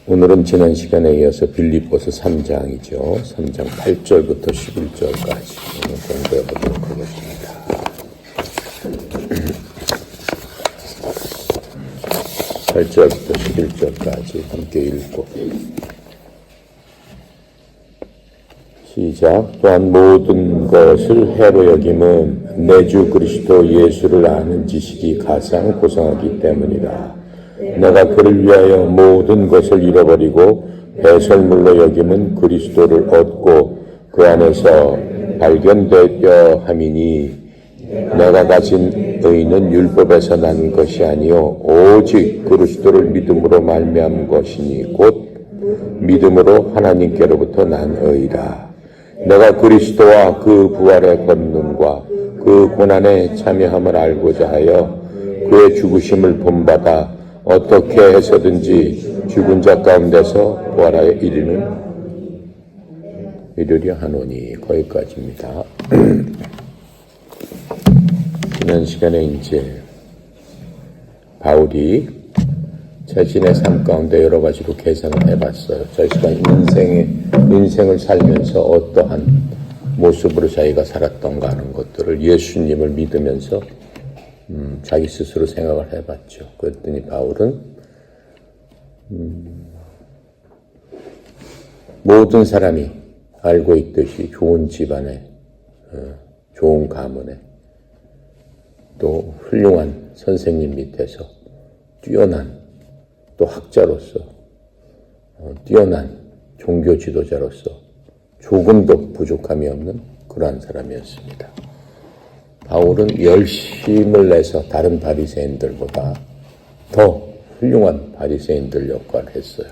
오늘은 지난 시간에 이어서 빌립보서 3장이죠. 3장 8절부터 11절까지 오늘 공부해 보도록 하겠습니다. 8절부터 11절까지 함께 읽고 시작. 또한 모든 것을 해로 여김은 내 주 그리스도 예수를 아는 지식이 가장 고상하기 때문이라. 내가 그를 위하여 모든 것을 잃어버리고 배설물로 여김은 그리스도를 얻고 그 안에서 발견되려 함이니 내가 가진 의는 율법에서 난 것이 아니요 오직 그리스도를 믿음으로 말미암은 것이니 곧 믿음으로 하나님께로부터 난 의라. 내가 그리스도와 그 부활의 권능과 그 고난에 참여함을 알고자 하여 그의 죽으심을 본받아 어떻게 해서든지 죽은 자 가운데서 부활하여 이르려 하노니. 거기까지입니다. 지난 시간에 이제 바울이 자신의 삶 가운데 여러 가지로 계산을 해봤어요. 자기가 인생을 살면서 어떠한 모습으로 자기가 살았던가 하는 것들을 예수님을 믿으면서 자기 스스로 생각을 해봤죠. 그랬더니 바울은 모든 사람이 알고 있듯이 좋은 집안에 좋은 가문에 또 훌륭한 선생님 밑에서 뛰어난 또 학자로서 뛰어난 종교 지도자로서 조금도 부족함이 없는 그러한 사람이었습니다. 바울은 열심을 내서 다른 바리새인들보다 더 훌륭한 바리새인들 역할을 했어요.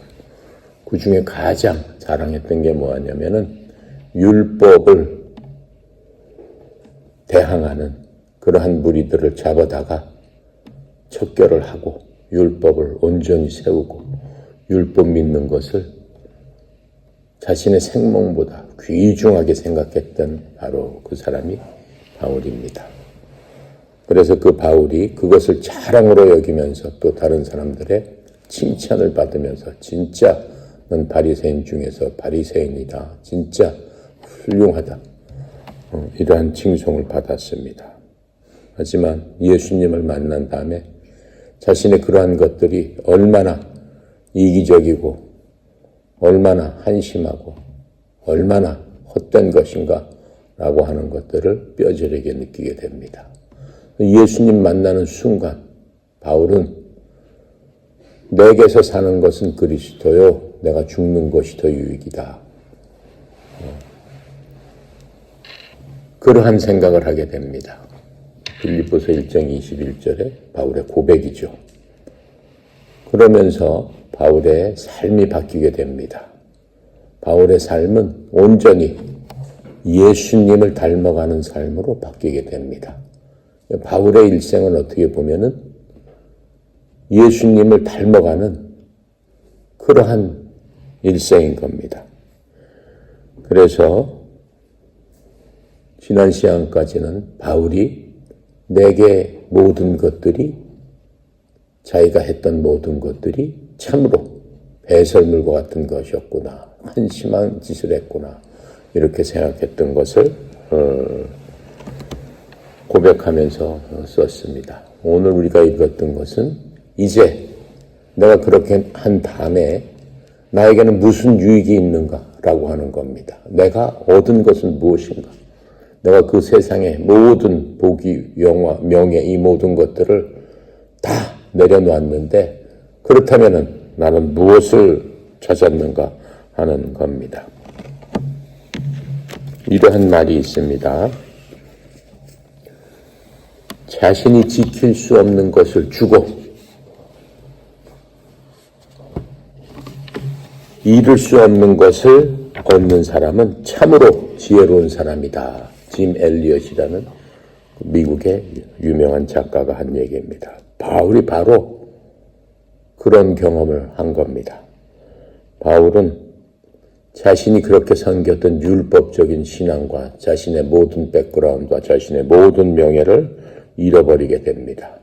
그 중에 가장 자랑했던 게 뭐냐면은 율법을 대항하는 그러한 무리들을 잡아다가 척결을 하고 율법을 온전히 세우고 율법 믿는 것을 자신의 생명보다 귀중하게 생각했던 바로 그 사람이 바울입니다. 그래서 그 바울이 그것을 자랑으로 여기면서 또 다른 사람들의 칭찬을 받으면서 진짜 넌 바리새인 중에서 바리새인이다. 진짜 훌륭하다. 이러한 칭송을 받았습니다. 하지만 예수님을 만난 다음에 자신의 그러한 것들이 얼마나 이기적이고 얼마나 한심하고 얼마나 헛된 것인가 라고 하는 것들을 뼈저리게 느끼게 됩니다. 예수님 만나는 순간 바울은 내게서 사는 것은 그리스도요 내가 죽는 것이 더 유익이다. 그러한 생각을 하게 됩니다. 빌립보서 1장 21절에 바울의 고백이죠. 그러면서 바울의 삶이 바뀌게 됩니다. 바울의 삶은 온전히 예수님을 닮아가는 삶으로 바뀌게 됩니다. 바울의 일생은 어떻게 보면은 예수님을 닮아가는 그러한 일생인 겁니다. 그래서 지난 시간까지는 바울이 내게 모든 것들이 자기가 했던 모든 것들이 참으로 배설물과 같은 것이었구나. 한심한 짓을 했구나. 이렇게 생각했던 것을 고백하면서 썼습니다. 오늘 우리가 읽었던 것은 이제 내가 그렇게 한 다음에 나에게는 무슨 유익이 있는가라고 하는 겁니다. 내가 얻은 것은 무엇인가? 내가 그 세상의 모든 복이, 영화, 명예 이 모든 것들을 다 내려놓았는데 그렇다면 나는 무엇을 찾았는가 하는 겁니다. 이러한 말이 있습니다. 자신이 지킬 수 없는 것을 주고 이룰 수 없는 것을 얻는 사람은 참으로 지혜로운 사람이다. 짐 엘리엇이라는 미국의 유명한 작가가 한 얘기입니다. 바울이 바로 그런 경험을 한 겁니다. 바울은 자신이 그렇게 섬겼던 율법적인 신앙과 자신의 모든 백그라운드와 자신의 모든 명예를 잃어버리게 됩니다.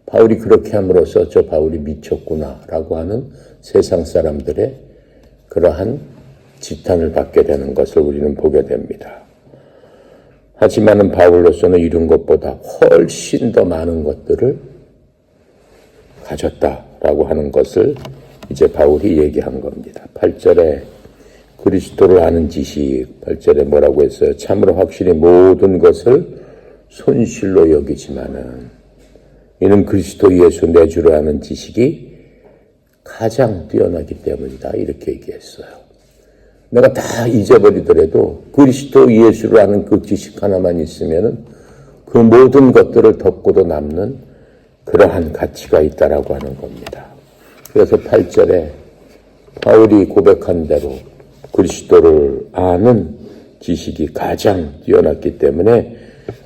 바울이 그렇게 함으로써 저 바울이 미쳤구나라고 하는 세상 사람들의 그러한 지탄을 받게 되는 것을 우리는 보게 됩니다. 하지만은 바울로서는 이룬 것보다 훨씬 더 많은 것들을 가졌다라고 하는 것을 이제 바울이 얘기한 겁니다. 8절에 그리스도를 아는 지식, 8절에 뭐라고 했어요? 참으로 확실히 모든 것을 손실로 여기지만은 이는 그리스도 예수 내 주를 아는 지식이 가장 뛰어나기 때문이다. 이렇게 얘기했어요. 내가 다 잊어버리더라도 그리스도 예수를 아는 그 지식 하나만 있으면은 그 모든 것들을 덮고도 남는 그러한 가치가 있다라고 하는 겁니다. 그래서 8절에 바울이 고백한 대로 그리스도를 아는 지식이 가장 뛰어났기 때문에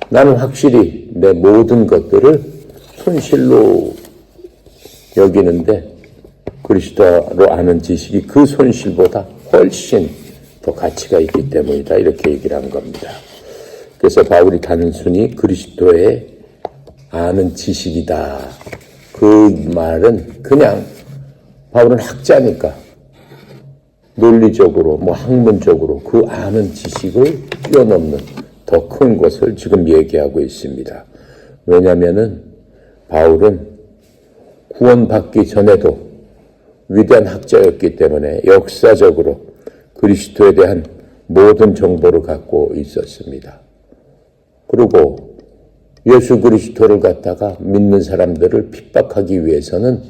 나는 확실히 내 모든 것들을 손실로 여기는데 그리스도로 아는 지식이 그 손실보다 훨씬 더 가치가 있기 때문이다. 이렇게 얘기를 한 겁니다. 그래서 바울이 단순히 그리스도의 아는 지식이다. 그 말은 그냥 바울은 학자니까 논리적으로 학문적으로 그 아는 지식을 뛰어넘는 더 큰 것을 지금 얘기하고 있습니다. 왜냐하면은 바울은 구원받기 전에도 위대한 학자였기 때문에 역사적으로 그리스도에 대한 모든 정보를 갖고 있었습니다. 그리고 예수 그리스도를 갖다가 믿는 사람들을 핍박하기 위해서는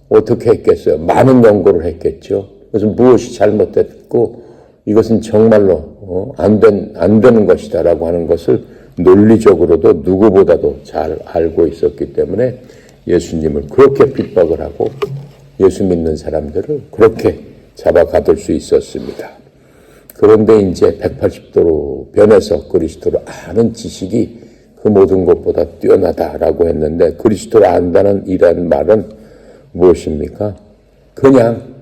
어떻게 했겠어요? 많은 연구를 했겠죠. 그래서 무엇이 잘못됐고 이것은 정말로 안 되는 것이다라고 하는 것을 논리적으로도 누구보다도 잘 알고 있었기 때문에 예수님을 그렇게 핍박을 하고 예수 믿는 사람들을 그렇게 잡아가둘 수 있었습니다. 그런데 이제 180도로 변해서 그리스도를 아는 지식이 그 모든 것보다 뛰어나다라고 했는데 그리스도를 안다는 이란 말은 무엇입니까? 그냥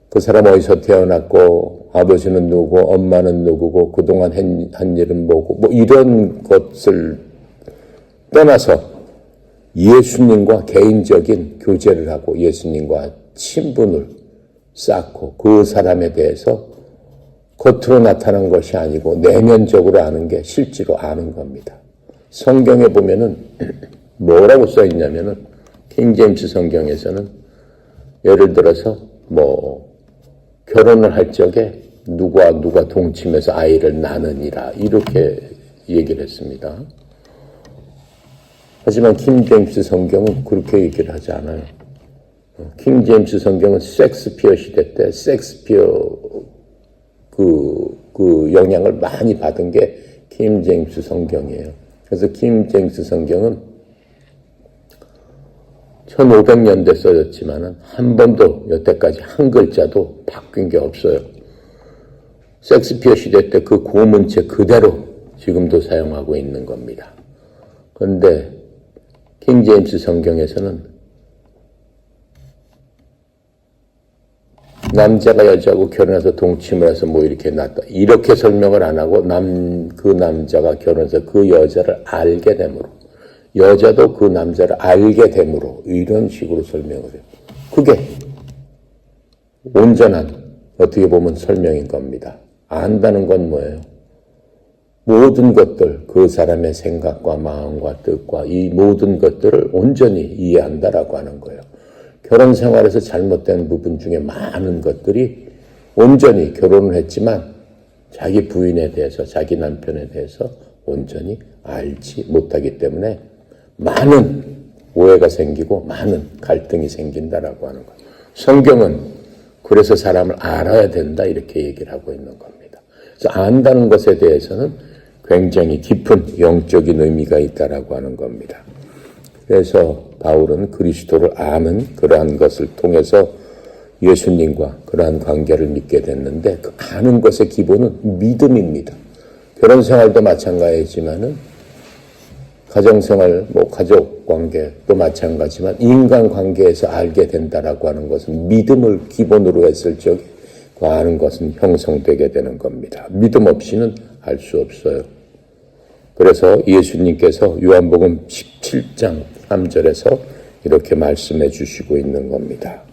그 사람 어디서 태어났고 아버지는 누구고 엄마는 누구고 그동안 한 일은 뭐고 이런 것을 떠나서 예수님과 개인적인 교제를 하고 예수님과 친분을 쌓고 그 사람에 대해서 겉으로 나타난 것이 아니고 내면적으로 아는 게 실제로 아는 겁니다. 성경에 보면은 뭐라고 써 있냐면은 킹 제임스 성경에서는 예를 들어서 결혼을 할 적에 누가 동침해서 아이를 낳느니라 이렇게 얘기를 했습니다. 하지만 킹 제임스 성경은 그렇게 얘기를 하지 않아요. 킹 제임스 성경은 섹스피어 시대 때 섹스피어 그 영향을 많이 받은 게 킹 제임스 성경이에요. 그래서 킹 제임스 성경은 1500년대 써졌지만은 한 번도 여태까지 한 글자도 바뀐 게 없어요. 섹스피어 시대 때 그 고문체 그대로 지금도 사용하고 있는 겁니다. 그런데 킹 제임스 성경에서는 남자가 여자하고 결혼해서 동침을 해서 이렇게 낳았다. 이렇게 설명을 안 하고 그 남자가 결혼해서 그 여자를 알게 되므로 여자도 그 남자를 알게 되므로 이런 식으로 설명을 해요. 그게 온전한 어떻게 보면 설명인 겁니다. 안다는 건 뭐예요? 모든 것들, 그 사람의 생각과 마음과 뜻과 이 모든 것들을 온전히 이해한다라고 하는 거예요. 결혼 생활에서 잘못된 부분 중에 많은 것들이 온전히 결혼을 했지만 자기 부인에 대해서, 자기 남편에 대해서 온전히 알지 못하기 때문에 많은 오해가 생기고 많은 갈등이 생긴다라고 하는 거예요. 성경은 그래서 사람을 알아야 된다 이렇게 얘기를 하고 있는 겁니다. 그래서 안다는 것에 대해서는 굉장히 깊은 영적인 의미가 있다라고 하는 겁니다. 그래서 바울은 그리스도를 아는 그러한 것을 통해서 예수님과 그러한 관계를 믿게 됐는데 그 아는 것의 기본은 믿음입니다. 결혼 생활도 마찬가지지만은 가정생활, 가족 관계도 마찬가지지만 인간 관계에서 알게 된다라고 하는 것은 믿음을 기본으로 했을 적에 그 아는 것은 형성되게 되는 겁니다. 믿음 없이는 알 수 없어요. 그래서 예수님께서 요한복음 17장 3절에서 이렇게 말씀해 주시고 있는 겁니다.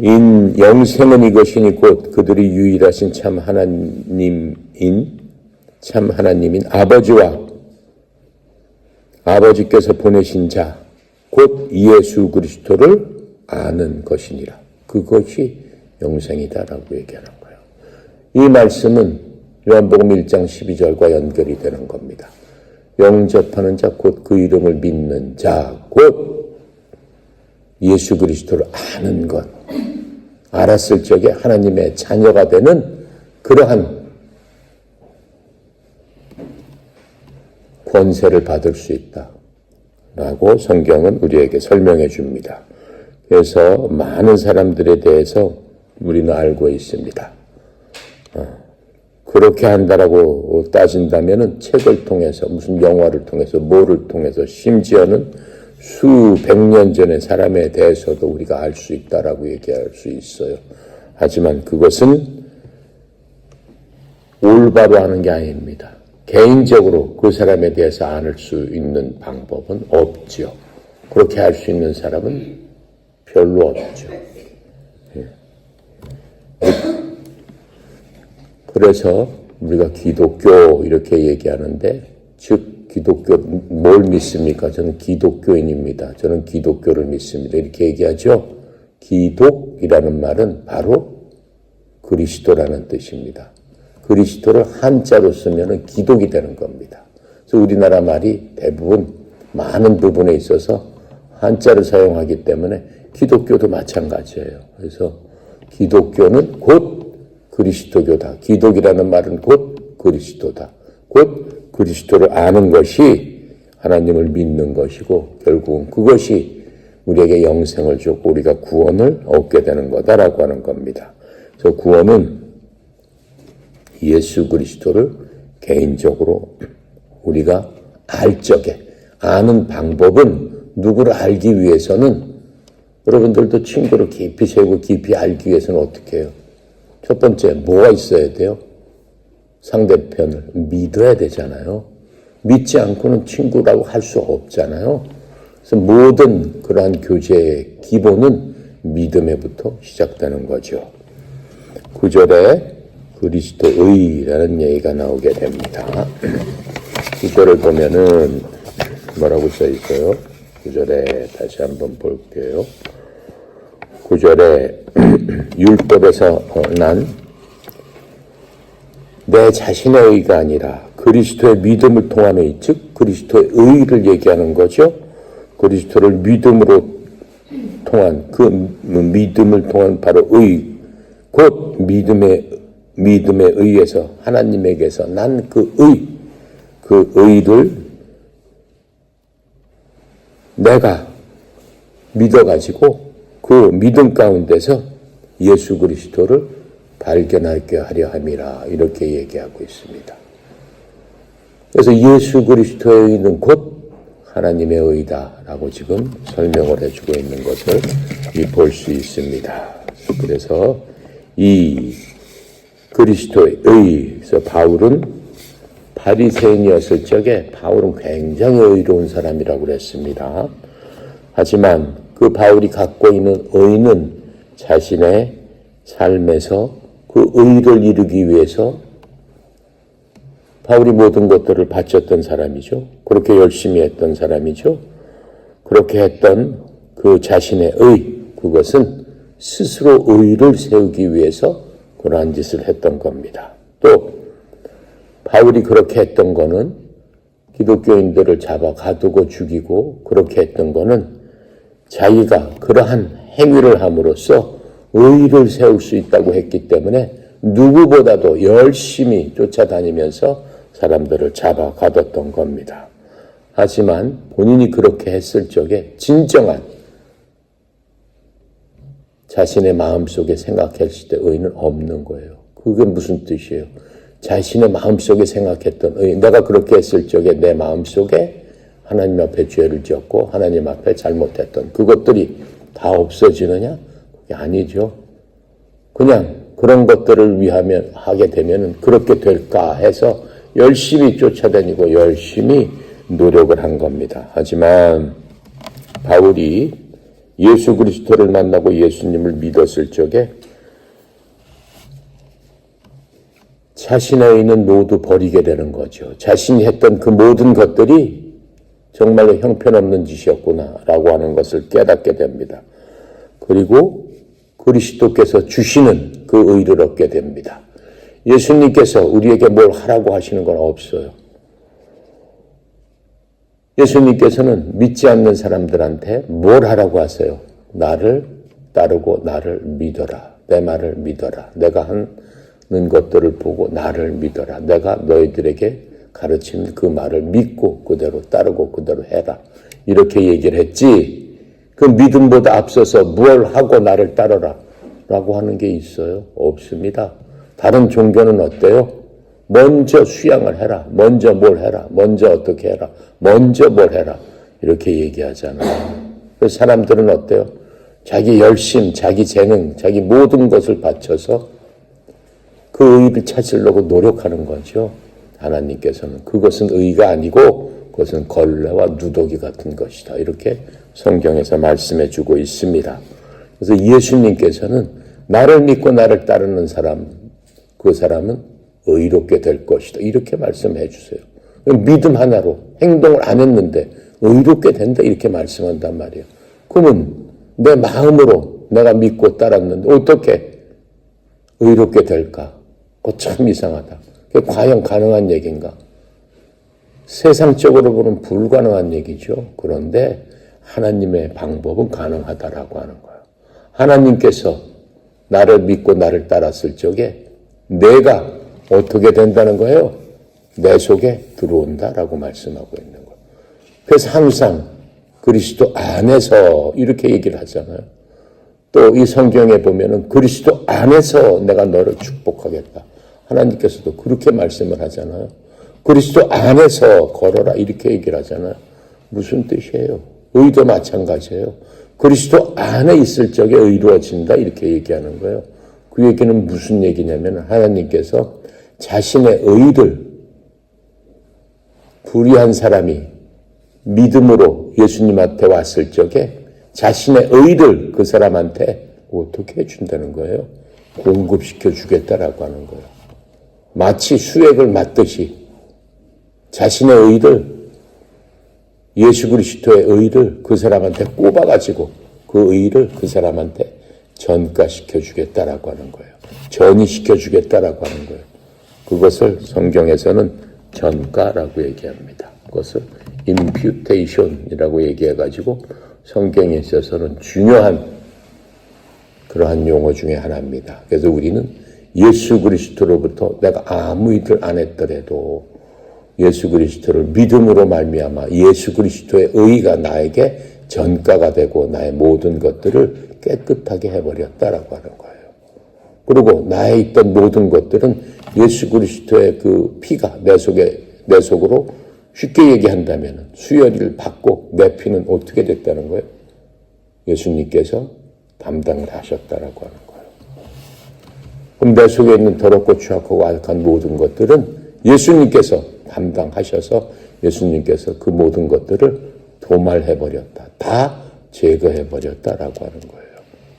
영생은 이것이니 곧 그들이 유일하신 참 하나님인 아버지와 아버지께서 보내신 자, 곧 예수 그리스도를 아는 것이니라. 그것이 영생이다라고 얘기하는 거예요. 이 말씀은 요한복음 1장 12절과 연결이 되는 겁니다. 영접하는 자, 곧 그 이름을 믿는 자, 곧 예수 그리스도를 아는 것. 알았을 적에 하나님의 자녀가 되는 그러한 권세를 받을 수 있다라고 성경은 우리에게 설명해 줍니다. 그래서 많은 사람들에 대해서 우리는 알고 있습니다. 그렇게 한다라고 따진다면은 책을 통해서, 무슨 영화를 통해서, 뭐를 통해서, 심지어는 수백 년 전의 사람에 대해서도 우리가 알 수 있다라고 얘기할 수 있어요. 하지만 그것은 올바로 하는 게 아닙니다. 개인적으로 그 사람에 대해서 알 수 있는 방법은 없죠. 그렇게 할 수 있는 사람은 별로 없죠. 그래서 우리가 기독교 이렇게 얘기하는데, 즉 기독교 뭘 믿습니까? 저는 기독교인입니다. 저는 기독교를 믿습니다. 이렇게 얘기하죠. 기독이라는 말은 바로 그리스도라는 뜻입니다. 그리스도를 한자로 쓰면 기독이 되는 겁니다. 그래서 우리나라 말이 대부분 많은 부분에 있어서 한자를 사용하기 때문에 기독교도 마찬가지예요. 그래서 기독교는 곧 그리스도교다. 기독이라는 말은 곧 그리스도다. 곧 그리스도를 아는 것이 하나님을 믿는 것이고, 결국은 그것이 우리에게 영생을 주고 우리가 구원을 얻게 되는 거다라고 하는 겁니다. 그래서 구원은 예수 그리스도를 개인적으로 우리가 알 적에, 아는 방법은, 누구를 알기 위해서는, 여러분들도 친구를 깊이 세우고 깊이 알기 위해서는 어떻게 해요? 첫 번째, 뭐가 있어야 돼요? 상대편을 믿어야 되잖아요. 믿지 않고는 친구라고 할 수 없잖아요. 그래서 모든 그러한 교제의 기본은 믿음에부터 시작되는 거죠. 9절에 그리스도의라는 얘기가 나오게 됩니다. 9절을 보면은 뭐라고 써 있어요? 9절에 다시 한번 볼게요. 9절에 율법에서 난 내 자신의 의가 아니라 그리스도의 믿음을 통함에, 즉 그리스도의 의를 얘기하는 거죠. 그리스도를 믿음으로 통한, 그 믿음을 통한 바로 의, 곧 믿음에 의해서 하나님에게서 난 그 의를 내가 믿어가지고 그 믿음 가운데서 예수 그리스도를 발견하게 하려 함이라, 이렇게 얘기하고 있습니다. 그래서 예수 그리스도의 의는 곧 하나님의 의다라고 지금 설명을 해주고 있는 것을 볼 수 있습니다. 그래서 이 그리스도의 의에서 바울은 바리새인이었을 적에 바울은 굉장히 의로운 사람이라고 그랬습니다. 하지만 그 바울이 갖고 있는 의는 자신의 삶에서 그 의를 이루기 위해서 바울이 모든 것들을 바쳤던 사람이죠. 그렇게 열심히 했던 사람이죠. 그렇게 했던 그 자신의 의, 그것은 스스로 의를 세우기 위해서 그러한 짓을 했던 겁니다. 또 바울이 그렇게 했던 거는 기독교인들을 잡아 가두고 죽이고 그렇게 했던 거는 자기가 그러한 행위를 함으로써 의를 세울 수 있다고 했기 때문에 누구보다도 열심히 쫓아다니면서 사람들을 잡아 가뒀던 겁니다. 하지만 본인이 그렇게 했을 적에 진정한 자신의 마음속에 생각했을 때 의는 없는 거예요. 그게 무슨 뜻이에요? 자신의 마음속에 생각했던 의, 내가 그렇게 했을 적에 내 마음속에 하나님 앞에 죄를 지었고 하나님 앞에 잘못했던 그것들이 다 없어지느냐? 그게 아니죠. 그냥 그런 것들을 위하면 하게 되면 그렇게 될까 해서 열심히 쫓아다니고 열심히 노력을 한 겁니다. 하지만 바울이 예수 그리스도를 만나고 예수님을 믿었을 적에 자신의 의는 모두 버리게 되는 거죠. 자신이 했던 그 모든 것들이 정말로 형편없는 짓이었구나라고 하는 것을 깨닫게 됩니다. 그리고 그리스도께서 주시는 그 의를 얻게 됩니다. 예수님께서 우리에게 뭘 하라고 하시는 건 없어요. 예수님께서는 믿지 않는 사람들한테 뭘 하라고 하세요? 나를 따르고 나를 믿어라. 내 말을 믿어라. 내가 하는 것들을 보고 나를 믿어라. 내가 너희들에게 가르친 그 말을 믿고 그대로 따르고 그대로 해라. 이렇게 얘기를 했지. 그 믿음보다 앞서서 뭘 하고 나를 따르라 라고 하는 게 있어요? 없습니다. 다른 종교는 어때요? 먼저 수양을 해라. 먼저 뭘 해라. 먼저 어떻게 해라. 먼저 뭘 해라. 이렇게 얘기하잖아요. 그래서 사람들은 어때요? 자기 열심, 자기 재능, 자기 모든 것을 바쳐서 그 의를 찾으려고 노력하는 거죠. 하나님께서는 그것은 의가 아니고 그것은 걸레와 누더기 같은 것이다. 이렇게 성경에서 말씀해 주고 있습니다. 그래서 예수님께서는 나를 믿고 나를 따르는 사람, 그 사람은 의롭게 될 것이다. 이렇게 말씀해 주세요. 믿음 하나로 행동을 안 했는데 의롭게 된다. 이렇게 말씀한단 말이에요. 그러면 내 마음으로 내가 믿고 따랐는데 어떻게 의롭게 될까? 그거 참 이상하다. 그게 과연 가능한 얘기인가? 세상적으로 보면 불가능한 얘기죠. 그런데 하나님의 방법은 가능하다라고 하는 거예요. 하나님께서 나를 믿고 나를 따랐을 적에 내가 어떻게 된다는 거예요? 내 속에 들어온다라고 말씀하고 있는 거예요. 그래서 항상 그리스도 안에서 이렇게 얘기를 하잖아요. 또 이 성경에 보면은 그리스도 안에서 내가 너를 축복하겠다. 하나님께서도 그렇게 말씀을 하잖아요. 그리스도 안에서 걸어라 이렇게 얘기를 하잖아요. 무슨 뜻이에요? 의도 마찬가지예요. 그리스도 안에 있을 적에 의로워진다 이렇게 얘기하는 거예요. 그 얘기는 무슨 얘기냐면 하나님께서 자신의 의를 불의한 사람이 믿음으로 예수님 앞에 왔을 적에 자신의 의를 그 사람한테 어떻게 해준다는 거예요? 공급시켜 주겠다라고 하는 거예요. 마치 수액을 맞듯이 자신의 의를 예수 그리스도의 의를 그 사람한테 꼽아가지고 그 의를 그 사람한테 전가시켜 주겠다라고 하는 거예요. 전이시켜 주겠다라고 하는 거예요. 그것을 성경에서는 전가라고 얘기합니다. 그것을 imputation이라고 얘기해가지고 성경에 있어서는 중요한 그러한 용어 중에 하나입니다. 그래서 우리는 예수 그리스도로부터 내가 아무 일을 안 했더라도 예수 그리스도를 믿음으로 말미암아 예수 그리스도의 의가 나에게 전가가 되고 나의 모든 것들을 깨끗하게 해버렸다라고 하는 거예요. 그리고 나에 있던 모든 것들은 예수 그리스도의 그 피가 내 속으로 쉽게 얘기한다면 수혈을 받고 내 피는 어떻게 됐다는 거예요? 예수님께서 담당을 하셨다라고 하는 거예요. 그럼 내 속에 있는 더럽고 추악하고 악한 모든 것들은 예수님께서 담당하셔서 예수님께서 그 모든 것들을 도말해버렸다. 다 제거해버렸다라고 하는 거예요.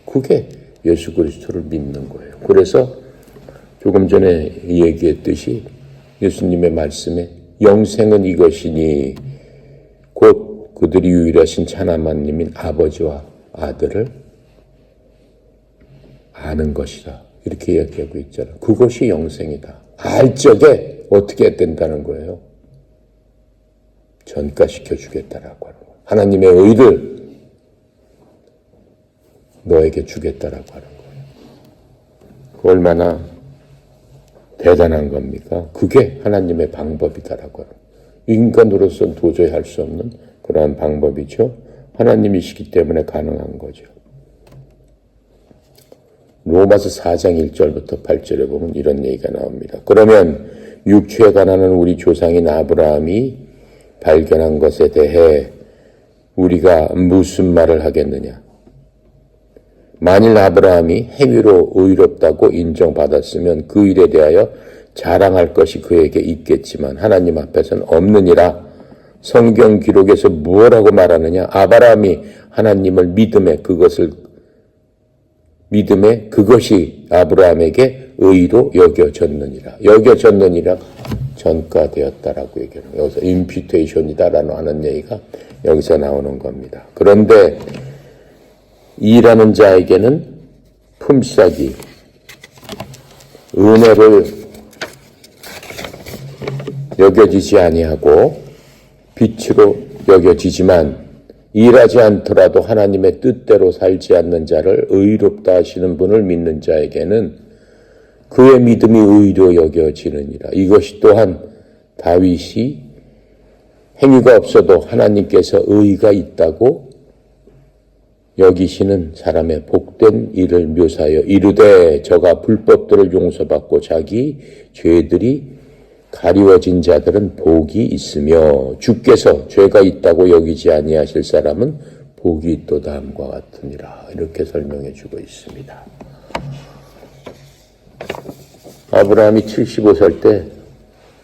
그게 예수 그리스도를 믿는 거예요. 그래서 조금 전에 얘기했듯이 예수님의 말씀에 영생은 이것이니 곧 그들이 유일하신 참하나님인 아버지와 아들을 아는 것이다. 이렇게 얘기하고 있잖아요. 그것이 영생이다. 알 적에 어떻게 된다는 거예요? 전가시켜 주겠다라고 하는 거예요. 하나님의 의를 너에게 주겠다라고 하는 거예요. 그 얼마나 대단한 겁니까? 그게 하나님의 방법이다라고 하는 거예요. 인간으로서는 도저히 할 수 없는 그러한 방법이죠. 하나님이시기 때문에 가능한 거죠. 로마서 4장 1절부터 8절에 보면 이런 얘기가 나옵니다. 그러면 육체에 관하는 우리 조상인 아브라함이 발견한 것에 대해 우리가 무슨 말을 하겠느냐? 만일 아브라함이 행위로 의롭다고 인정받았으면 그 일에 대하여 자랑할 것이 그에게 있겠지만 하나님 앞에서는 없느니라. 성경 기록에서 뭐라고 말하느냐? 아브라함이 하나님을 믿음에 그것이 아브라함에게 의로 여겨졌느니라. 여겨졌느니라 전가되었다라고 얘기하는 거예요. 여기서 imputation이다라는 하는 얘기가 여기서 나오는 겁니다. 그런데 일하는 자에게는 품삯이 은혜를 여겨지지 아니하고 빛으로 여겨지지만 일하지 않더라도 하나님의 뜻대로 살지 않는 자를 의롭다 하시는 분을 믿는 자에게는 그의 믿음이 의로 여겨지느니라. 이것이 또한 다윗이 행위가 없어도 하나님께서 의가 있다고 여기시는 사람의 복된 일을 묘사하여 이르되 저가 불법들을 용서받고 자기 죄들이 가리워진 자들은 복이 있으며 주께서 죄가 있다고 여기지 아니하실 사람은 복이 있도다 함과 같으니라. 이렇게 설명해 주고 있습니다. 아브라함이 75살 때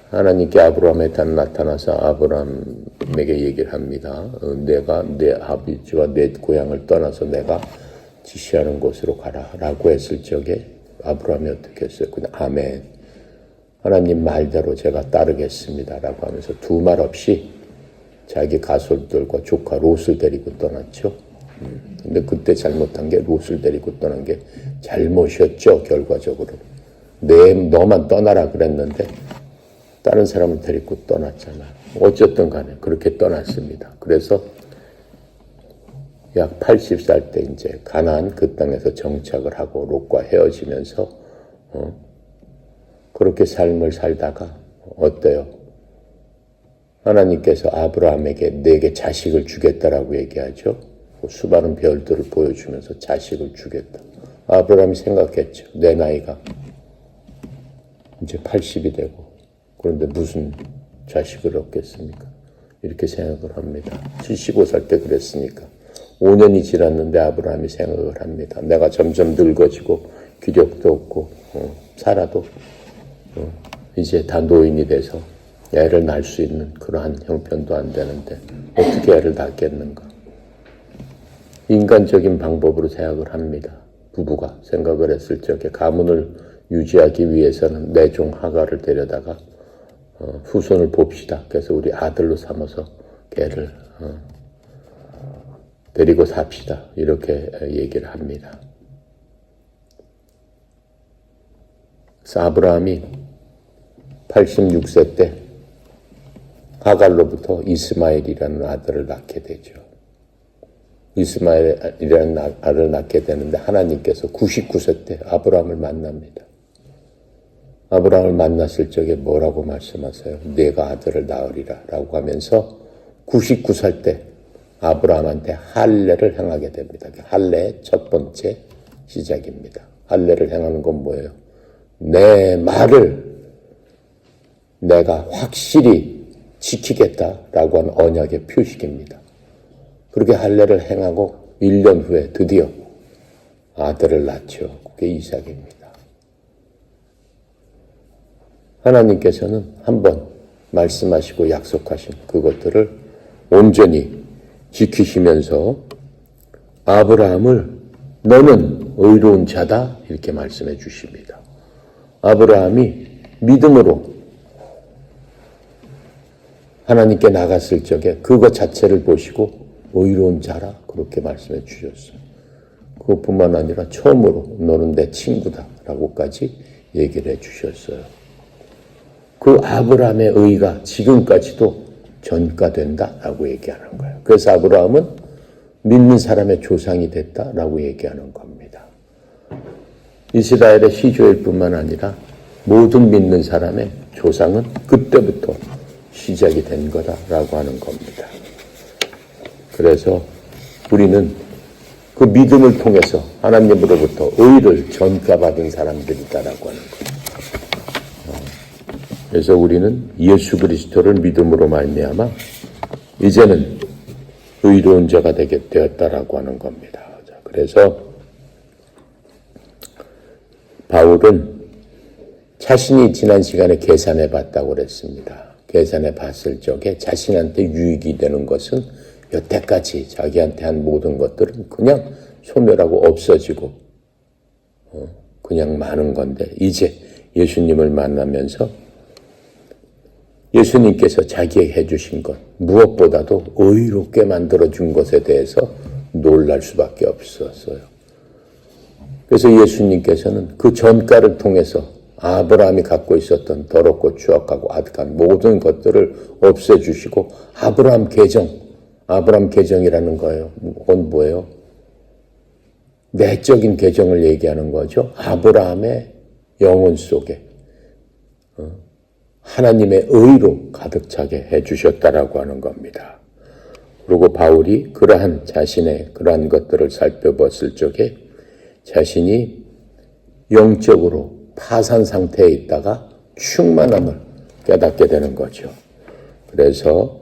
하나님께 아브라함에 나타나서 아브라함에게 얘기를 합니다. 내가 내 아버지와 내 고향을 떠나서 내가 지시하는 곳으로 가라 라고 했을 적에 아브라함이 어떻게 했어요? 그냥 아멘. 하나님 말대로 제가 따르겠습니다 라고 하면서 두 말 없이 자기 가솔들과 조카 롯을 데리고 떠났죠. 근데 그때 잘못한 게 롯을 데리고 떠난 게 잘못이었죠. 결과적으로. 너만 떠나라 그랬는데 다른 사람을 데리고 떠났잖아. 어쨌든 간에 그렇게 떠났습니다. 그래서 약 80살 때 이제 가나안 그 땅에서 정착을 하고 롯과 헤어지면서 그렇게 삶을 살다가 어때요? 하나님께서 아브라함에게 내게 자식을 주겠다라고 얘기하죠. 수많은 별들을 보여주면서 자식을 주겠다. 아브라함이 생각했죠. 내 나이가 이제 80이 되고 그런데 무슨 자식을 얻겠습니까? 이렇게 생각을 합니다. 75살 때 그랬으니까 5년이 지났는데 아브라함이 생각을 합니다. 내가 점점 늙어지고 기력도 없고 살아도 이제 다 노인이 돼서 애를 낳을 수 있는 그러한 형편도 안 되는데 어떻게 애를 낳겠는가? 인간적인 방법으로 생각을 합니다. 부부가 생각을 했을 적에 가문을 유지하기 위해서는 내 종 하가를 데려다가 후손을 봅시다. 그래서 우리 아들로 삼아서 걔를 데리고 삽시다. 이렇게 얘기를 합니다. 그래서 아브라함이 86세 때 하갈로부터 이스마엘이라는 아들을 낳게 되죠. 이스마엘이라는 아들을 낳게 되는데 하나님께서 99세 때 아브라함을 만납니다. 아브라함을 만났을 적에 뭐라고 말씀하세요? 내가 아들을 낳으리라 라고 하면서 99살 때 아브라함한테 할례를 행하게 됩니다. 할례의 첫 번째 시작입니다. 할례를 행하는 건 뭐예요? 내 말을 내가 확실히 지키겠다라고 하는 언약의 표식입니다. 그렇게 할례를 행하고 1년 후에 드디어 아들을 낳죠. 그게 이삭입니다. 하나님께서는 한번 말씀하시고 약속하신 그것들을 온전히 지키시면서 아브라함을 너는 의로운 자다 이렇게 말씀해 주십니다. 아브라함이 믿음으로 하나님께 나갔을 적에 그것 자체를 보시고 의로운 자라 그렇게 말씀해 주셨어요. 그것뿐만 아니라 처음으로 너는 내 친구다 라고까지 얘기를 해 주셨어요. 그 아브라함의 의가 지금까지도 전가된다라고 얘기하는 거예요. 그래서 아브라함은 믿는 사람의 조상이 됐다라고 얘기하는 겁니다. 이스라엘의 시조일 뿐만 아니라 모든 믿는 사람의 조상은 그때부터 시작이 된 거다라고 하는 겁니다. 그래서 우리는 그 믿음을 통해서 하나님으로부터 의를 전가받은 사람들이다라고 하는 거예요. 그래서 우리는 예수 그리스도를 믿음으로 말미암아 이제는 의로운 자가 되었다라고 하는 겁니다. 그래서 바울은 자신이 지난 시간에 계산해 봤다고 그랬습니다. 계산해 봤을 적에 자신한테 유익이 되는 것은 여태까지 자기한테 한 모든 것들은 그냥 소멸하고 없어지고 그냥 많은 건데, 이제 예수님을 만나면서 예수님께서 자기에게 해주신 것, 무엇보다도 의롭게 만들어준 것에 대해서 놀랄 수밖에 없었어요. 그래서 예수님께서는 그 전가를 통해서 아브라함이 갖고 있었던 더럽고 추악하고 악한 모든 것들을 없애주시고 아브라함 계정이라는 거예요. 그건 뭐예요? 내적인 계정을 얘기하는 거죠. 아브라함의 영혼 속에 하나님의 의로 가득 차게 해주셨다라고 하는 겁니다. 그리고 바울이 자신의 그러한 것들을 살펴봤을 적에 자신이 영적으로 파산 상태에 있다가 충만함을 깨닫게 되는 거죠. 그래서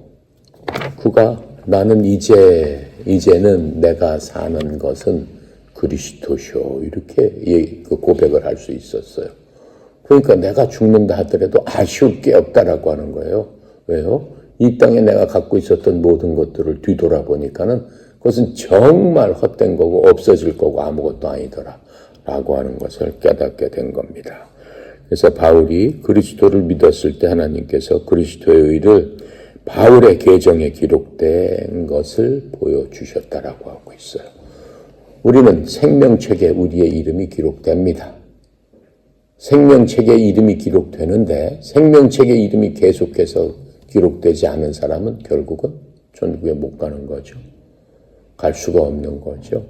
그가 나는 이제는 내가 사는 것은 그리스도시오, 이렇게 고백을 할 수 있었어요. 그러니까 내가 죽는다 하더라도 아쉬울 게 없다라고 하는 거예요. 왜요? 이 땅에 내가 갖고 있었던 모든 것들을 뒤돌아보니까는 그것은 정말 헛된 거고 없어질 거고 아무것도 아니더라 라고 하는 것을 깨닫게 된 겁니다. 그래서 바울이 그리스도를 믿었을 때 하나님께서 그리스도의 의를 바울의 계정에 기록된 것을 보여주셨다라고 하고 있어요. 우리는 생명책에 우리의 이름이 기록됩니다. 생명책에 이름이 기록되는데 생명책에 이름이 계속해서 기록되지 않은 사람은 결국은 천국에 못 가는 거죠. 갈 수가 없는 거죠.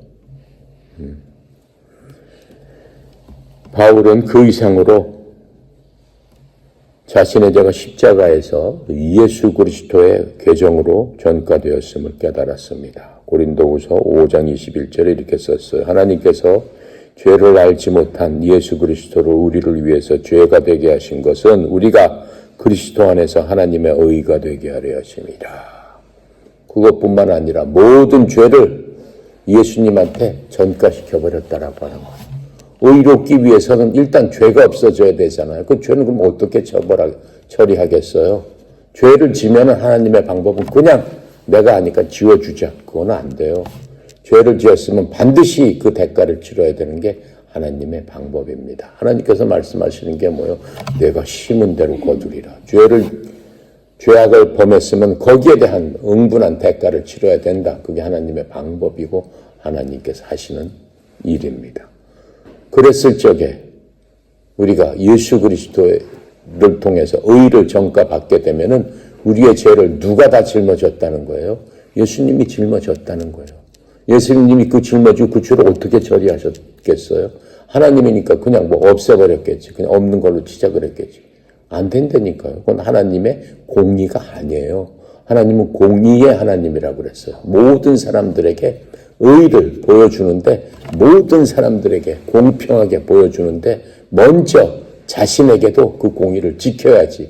바울은 그 이상으로 자신의 죄가 십자가에서 예수 그리스도의 계정으로 전가되었음을 깨달았습니다. 고린도후서 5장 21절에 이렇게 썼어요. 하나님께서 죄를 알지 못한 예수 그리스도를 우리를 위해서 죄가 되게 하신 것은 우리가 그리스도 안에서 하나님의 의가 되게 하려 하심이라. 그것뿐만 아니라 모든 죄를 예수님한테 전가시켜버렸다라고 하는 거예요. 의롭기 위해서는 일단 죄가 없어져야 되잖아요. 그 죄는 그럼 어떻게 처리하겠어요? 죄를 지면 하나님의 방법은 그냥 내가 하니까 지워주자. 그건 안 돼요. 죄를 지었으면 반드시 그 대가를 치러야 되는 게 하나님의 방법입니다. 하나님께서 말씀하시는 게 뭐예요? 내가 심은 대로 거두리라. 죄악을 범했으면 거기에 대한 응분한 대가를 치러야 된다. 그게 하나님의 방법이고 하나님께서 하시는 일입니다. 그랬을 적에 우리가 예수 그리스도를 통해서 의를 전가받게 되면은 우리의 죄를 누가 다 짊어졌다는 거예요? 예수님이 짊어졌다는 거예요. 예수님이 그 짊어지고 그 죄를 어떻게 처리하셨겠어요? 하나님이니까 그냥 없애버렸겠지. 그냥 없는 걸로 치자 그랬겠지. 안 된다니까요. 그건 하나님의 공의가 아니에요. 하나님은 공의의 하나님이라고 그랬어요. 모든 사람들에게 의를 보여주는데, 모든 사람들에게 공평하게 보여주는데 먼저 자신에게도 그 공의를 지켜야지.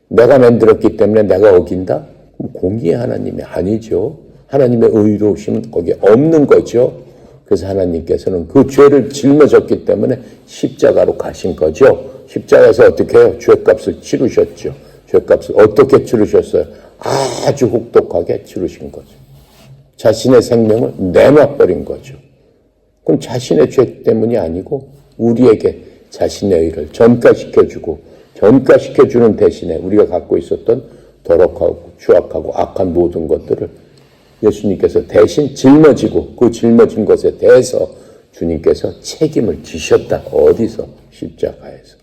내가 만들었기 때문에 내가 어긴다? 공의의 하나님이 아니죠. 하나님의 의로우심은 거기에 없는 거죠. 그래서 하나님께서는 그 죄를 짊어졌기 때문에 십자가로 가신 거죠. 십자가에서 어떻게 해요? 죄값을 치르셨죠. 죄값을 어떻게 치르셨어요? 아주 혹독하게 치르신 거죠. 자신의 생명을 내놔버린 거죠. 그럼 자신의 죄 때문이 아니고 우리에게 자신의 의를 전가시켜주는 대신에 우리가 갖고 있었던 더럽고 추악하고 악한 모든 것들을 예수님께서 대신 짊어지고 그 짊어진 것에 대해서 주님께서 책임을 지셨다. 어디서? 십자가에서.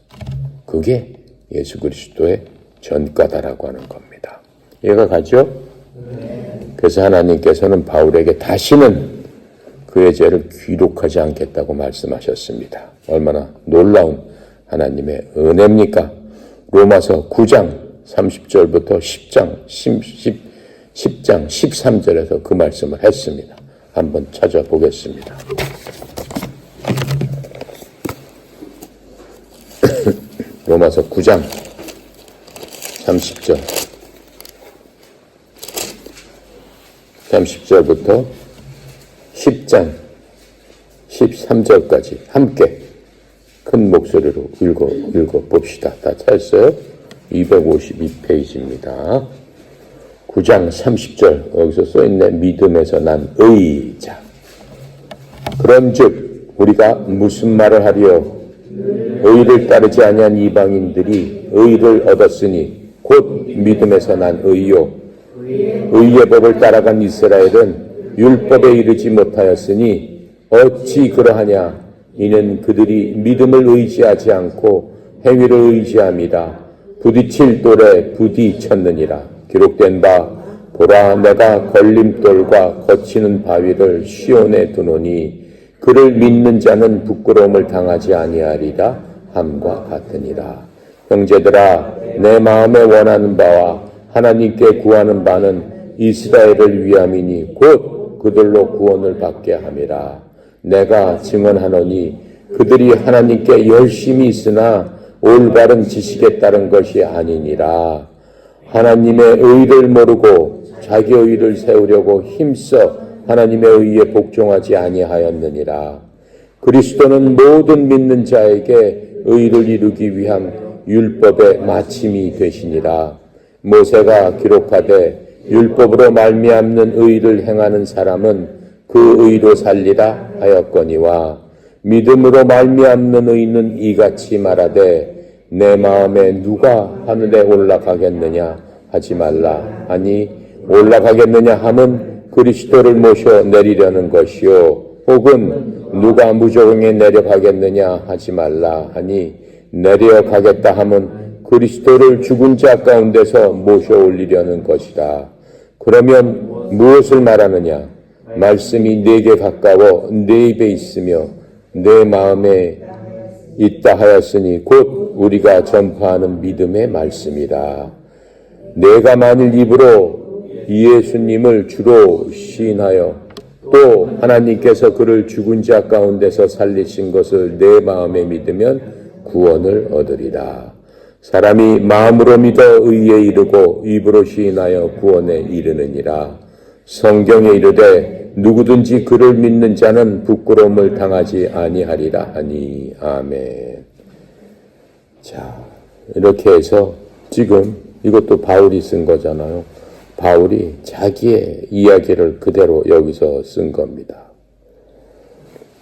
그게 예수 그리스도의 전가다라고 하는 겁니다. 이해가 가죠? 그래서 하나님께서는 바울에게 다시는 그의 죄를 기록하지 않겠다고 말씀하셨습니다. 얼마나 놀라운 하나님의 은혜입니까? 로마서 9장 30절부터 10장 13절에서 그 말씀을 했습니다. 한번 찾아보겠습니다. 로마서 9장 30절부터 10장 13절까지 함께 큰 목소리로 읽어 봅시다. 다 찾았어요? 252페이지입니다. 9장 30절 여기서 써있네. 믿음에서 난 의자. 그런즉 우리가 무슨 말을 하리요? 의를 따르지 아니한 이방인들이 의를 얻었으니 곧 믿음에서 난 의요. 의의 법을 따라간 이스라엘은 율법에 이르지 못하였으니 어찌 그러하냐? 이는 그들이 믿음을 의지하지 않고 행위를 의지함이라. 부딪힐 돌에 부딪혔느니라. 기록된 바 보라 내가 걸림돌과 거치는 바위를 시온에 두노니 그를 믿는 자는 부끄러움을 당하지 아니하리라 함과 같으니라. 형제들아 내 마음에 원하는 바와 하나님께 구하는 바는 이스라엘을 위함이니 곧 그들로 구원을 받게 함이라. 내가 증언하노니 그들이 하나님께 열심히 있으나 올바른 지식에 따른 것이 아니니라. 하나님의 의를 모르고 자기 의를 세우려고 힘써 하나님의 의에 복종하지 아니하였느니라. 그리스도는 모든 믿는 자에게 의를 이루기 위한 율법의 마침이 되시니라. 모세가 기록하되 율법으로 말미암는 의를 행하는 사람은 그 의로 살리라 하였거니와 믿음으로 말미암는 의는 이같이 말하되 내 마음에 누가 하늘에 올라가겠느냐 하지 말라. 아니 올라가겠느냐 함은 그리스도를 모셔 내리려는 것이요 혹은 누가 무저공에 내려가겠느냐 하지 말라. 하니 내려가겠다 함은 그리스도를 죽은 자 가운데서 모셔 올리려는 것이라. 그러면 무엇을 말하느냐? 말씀이 내게 가까워 내 입에 있으며 내 마음에 있다 하였으니 곧 우리가 전파하는 믿음의 말씀이라. 내가 만일 입으로 예수님을 주로 시인하여 또 하나님께서 그를 죽은 자 가운데서 살리신 것을 내 마음에 믿으면 구원을 얻으리라. 사람이 마음으로 믿어 의에 이르고 입으로 시인하여 구원에 이르느니라. 성경에 이르되 누구든지 그를 믿는 자는 부끄러움을 당하지 아니하리라 하니. 아멘. 자, 이렇게 해서 지금 이것도 바울이 쓴 거잖아요. 바울이 자기의 이야기를 그대로 여기서 쓴 겁니다.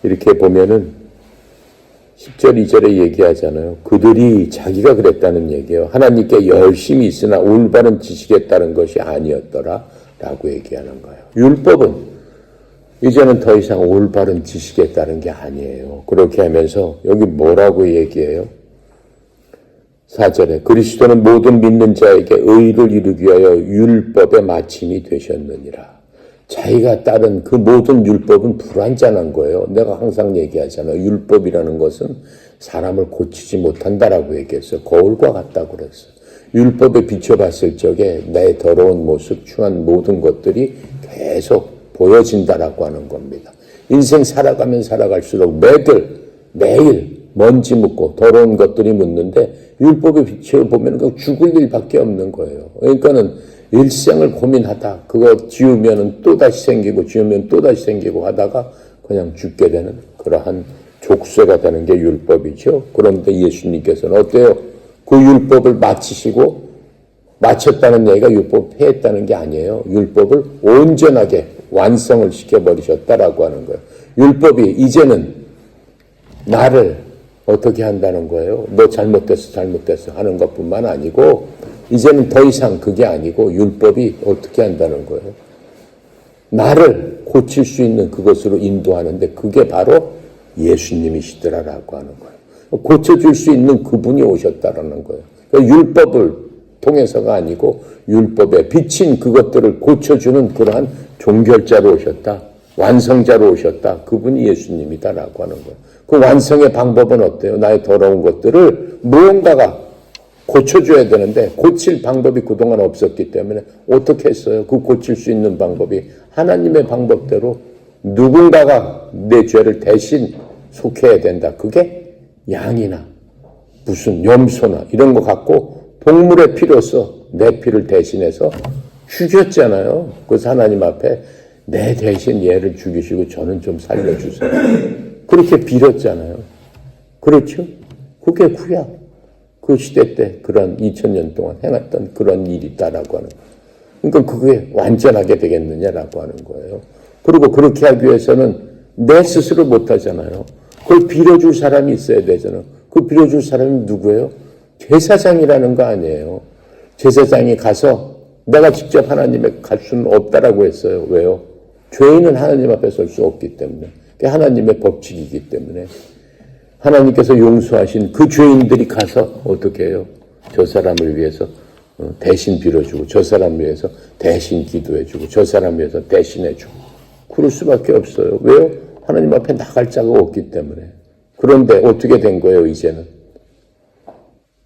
이렇게 보면은 10절, 2절에 얘기하잖아요. 그들이 자기가 그랬다는 얘기예요. 하나님께 열심히 있으나 올바른 지식에 따른 것이 아니었더라 라고 얘기하는 거예요. 율법은 이제는 더 이상 올바른 지식에 따른 게 아니에요. 그렇게 하면서 여기 뭐라고 얘기해요? 4절에 그리스도는 모든 믿는 자에게 의를 이루기 위하여 율법의 마침이 되셨느니라. 자기가 따른 그 모든 율법은 불완전한 거예요. 내가 항상 얘기하잖아요. 율법이라는 것은 사람을 고치지 못한다라고 얘기했어요. 거울과 같다고 그랬어요. 율법에 비춰봤을 적에 내 더러운 모습, 추한 모든 것들이 계속 보여진다라고 하는 겁니다. 인생 살아가면 살아갈수록 매일 먼지 묻고 더러운 것들이 묻는데 율법에 비춰보면 그 죽을 일밖에 없는 거예요. 그러니까는 일생을 고민하다 그거 지우면 또다시 생기고 지우면 또다시 생기고 하다가 그냥 죽게 되는 그러한 족쇄가 되는 게 율법이죠. 그런데 예수님께서는 어때요? 그 율법을 마쳤다는 얘기가 율법을 폐했다는 게 아니에요. 율법을 온전하게 완성을 시켜버리셨다라고 하는 거예요. 율법이 이제는 나를 어떻게 한다는 거예요? 너 잘못됐어 하는 것뿐만 아니고 이제는 더 이상 그게 아니고 율법이 어떻게 한다는 거예요? 나를 고칠 수 있는 그것으로 인도하는데 그게 바로 예수님이시더라라고 하는 거예요. 고쳐줄 수 있는 그분이 오셨다라는 거예요. 그러니까 율법을 통해서가 아니고 율법에 비친 그것들을 고쳐주는 그러한 종결자로 오셨다. 완성자로 오셨다. 그분이 예수님이다라고 하는 거예요. 그 완성의 방법은 어때요? 나의 더러운 것들을 무언가가 고쳐줘야 되는데 고칠 방법이 그동안 없었기 때문에 어떻게 했어요? 그 고칠 수 있는 방법이 하나님의 방법대로 누군가가 내 죄를 대신 속해야 된다. 그게 양이나 무슨 염소나 이런 거 갖고 동물의 피로서 내 피를 대신해서 죽였잖아요. 그래서 하나님 앞에 내 대신 얘를 죽이시고 저는 좀 살려주세요. 그렇게 빌었잖아요. 그렇죠? 그게 구약. 그 시대 때 그런 2000년 동안 행했던 그런 일이 있다라고 하는 거예요. 그러니까 그게 완전하게 되겠느냐라고 하는 거예요. 그리고 그렇게 하기 위해서는 내 스스로 못하잖아요. 그걸 빌어줄 사람이 있어야 되잖아요. 그 빌어줄 사람이 누구예요? 제사장이라는 거 아니에요. 제사장이 가서 내가 직접 하나님에 갈 수는 없다라고 했어요. 왜요? 죄인은 하나님 앞에 설 수 없기 때문에. 그게 하나님의 법칙이기 때문에. 하나님께서 용서하신 그 죄인들이 가서 어떻게 해요? 저 사람을 위해서 대신 빌어주고, 저 사람을 위해서 대신 기도해주고, 저 사람을 위해서 대신해주고. 그럴 수밖에 없어요. 왜요? 하나님 앞에 나갈 자가 없기 때문에. 그런데 어떻게 된 거예요, 이제는?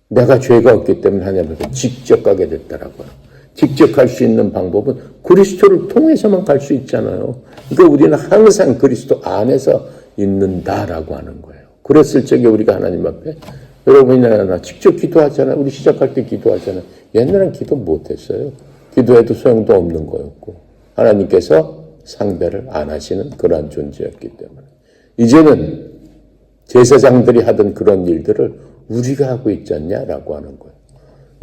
내가 죄가 없기 때문에 하나님 앞에 직접 가게 됐다라고요. 직접 갈 수 있는 방법은 그리스도를 통해서만 갈 수 있잖아요. 그러니까 우리는 항상 그리스도 안에서 있는다라고 하는 거예요. 그랬을 적에 우리가 하나님 앞에, 여러분이나 직접 기도하잖아요. 우리 시작할 때 기도하잖아요. 옛날엔 기도 못했어요. 기도해도 소용도 없는 거였고 하나님께서 상대를 안 하시는 그러한 존재였기 때문에 이제는 제사장들이 하던 그런 일들을 우리가 하고 있지 않냐라고 하는 거예요.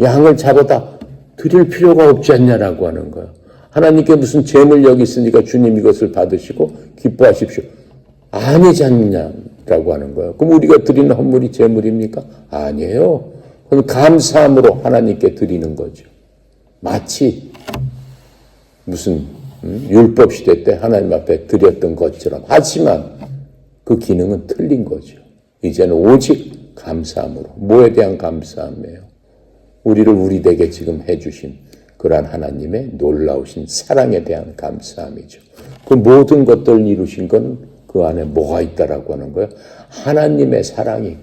양을 잡아다 드릴 필요가 없지 않냐라고 하는 거예요. 하나님께 무슨 재물 여기 있으니까 주님 이것을 받으시고 기뻐하십시오. 아니지 않냐라고 하는 거예요. 그럼 우리가 드리는 헌물이 재물입니까? 아니에요. 그건 감사함으로 하나님께 드리는 거죠. 마치 무슨 율법 시대 때 하나님 앞에 드렸던 것처럼. 하지만 그 기능은 틀린 거죠. 이제는 오직 감사함으로. 뭐에 대한 감사함이에요? 우리를 우리에게 지금 해주신 그러한 하나님의 놀라우신 사랑에 대한 감사함이죠. 그 모든 것들을 이루신 건 그 안에 뭐가 있다라고 하는 거예요? 하나님의 사랑이